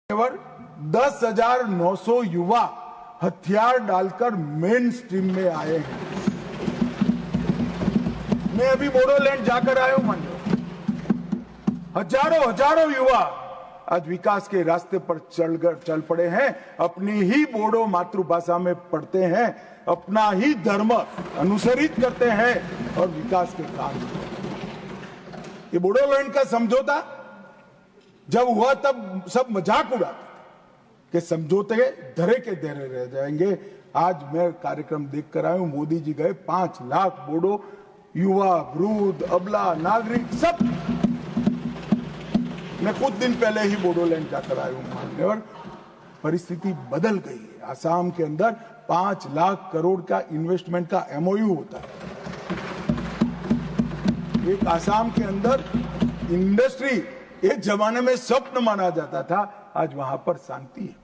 केवल 10,900 युवा हथियार डालकर मेन स्ट्रीम में आए हैं। मैं अभी बोडोलैंड जाकर आया हूं। मान लो हजारों युवा आज विकास के रास्ते पर चल पड़े हैं, अपनी ही बोडो मातृभाषा में पढ़ते हैं, अपना ही धर्म अनुसरित करते हैं और विकास के काम करते हैं। ये बोडोलैंड का समझौता जब हुआ तब सब मजाक उड़ाते कि समझौते धरे के धरे रह जाएंगे। आज मैं कार्यक्रम देखकर आया हूं, मोदी जी गए, 5 लाख बोडो युवा, वृद्ध, अबला, नागरिक सब। मैं कुछ दिन पहले ही बोडोलैंड जाकर आया हूं मान्यवर। परिस्थिति बदल गई है। आसाम के अंदर 5 लाख करोड़ का इन्वेस्टमेंट का MOU होता है। एक आसाम के अंदर इंडस्ट्री एक जमाने में स्वप्न माना जाता था, आज वहां पर शांति है।